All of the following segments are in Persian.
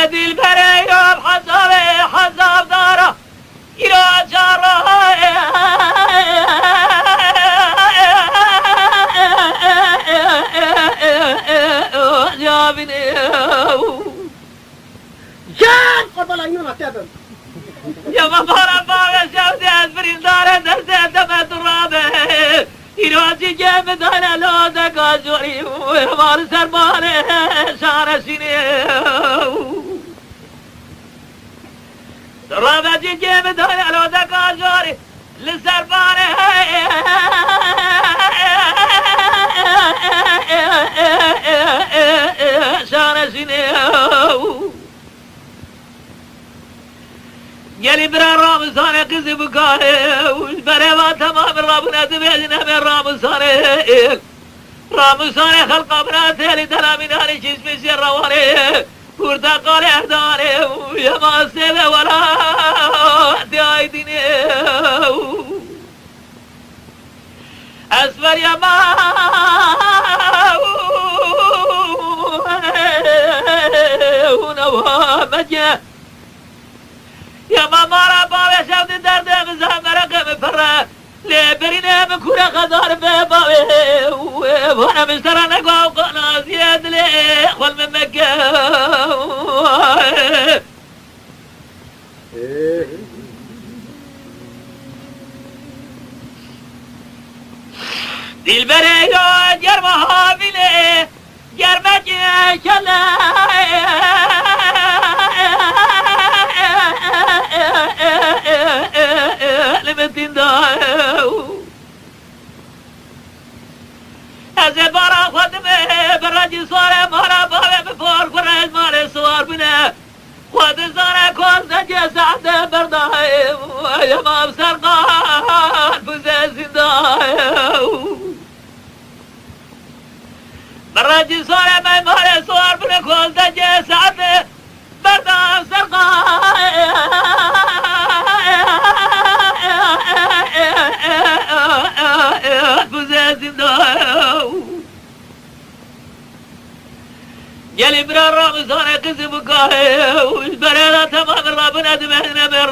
دل بریم حساب داره ایران جاره جابینه جان قبل اینو نتیبم یا مبارا باقی شودی از برین داره دست دمت رابه ایراجی جمع دانه لوده گاجوری مار سربانه شانشینه رابه جی جمع دانه لوده گاجوری لسربانه شانشینه گلی برا رامزانه قزی بکاره برای ما تمام رابونه دبیجنه من رامزانه خلقا برا تیلی دلامینانی چیز میشه روانه پرتقال اهدانه یا ما سیبه ولا دیای دینه اسفر یا ما نوا مجه یا مامارا باوی شود درد مزامرق مفره لیبرینه مکوره خدار به باوی وانا مشترا نگو قنازی دلی خول من مکه دل بره یا گرمه حامیله گرمه کله لمتين داو از بارا خودمه براجی سواره مارا باوه بفور قرش ماره سوار بینه خود زاره کل دجه سعده بردایم یمام سرقان بوزه زندایم براجی سواره من ماره سوار بینه کل دجه سعده بردایم سرقان گلی برا رامزانه قزی بکاره برای تمام رابنه دمهنه من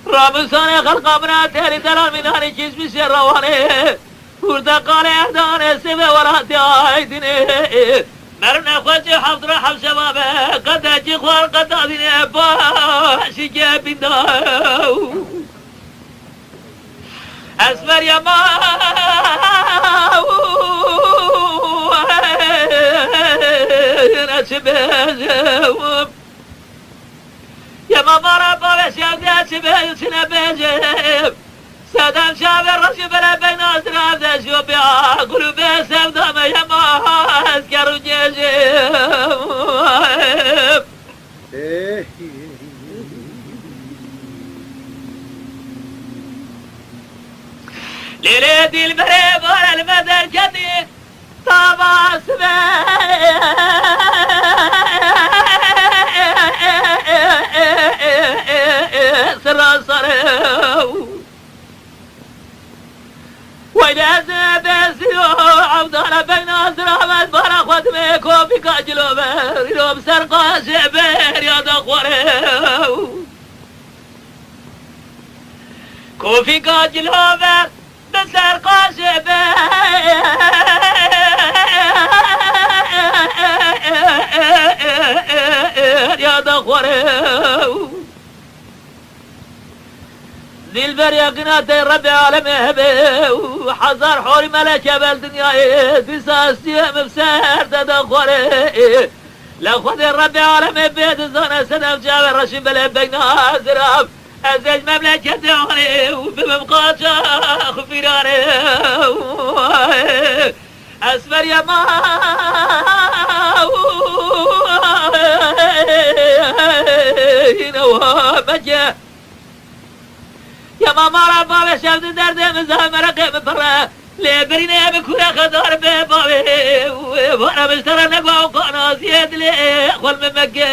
رامزانه خلقا بنا تیلی دلال منانی چیز میشه روانه پرتقال اهدانه سبه وراتی آیدینه مرنا خوشی حفظ را حفظ شبابه قد جی خوار قد آدینه باشی که بینداو اسفر یا ما نچه بجم یا ما مارا باوش یادی اچه بیوچنه بجم سادم شاب رشی بره بین آزرام دشو بیا قلوب سودام یا ما از کرو ججم لیلی دل بره بار المدر کدی تاباس به سراسره ویلز بسیو عبدالله بین آزرامت بارا خودمه کوفی کاجلو بر ایلوم سرقاشه بر یاد خوره کوفی کاجلو بر بسر قاشه یاد خوره دل بر یقینات رب عالمه به حضر حوری ملکه بالدنیای دساستی مفسر دادا خوره لخود رب عالمه بید زانه سنم جاوه رشیم بله بین آزرام ازج مملكة دوني وبمبقاجة خفيراني اسفر يا ما نوها مجا يا ما مرا بابا شفت درد مزامرة قيم فرا لبريني بكورة خدار بابي وانا مشترى نقوى وقانا زياد لي اخوال من مكة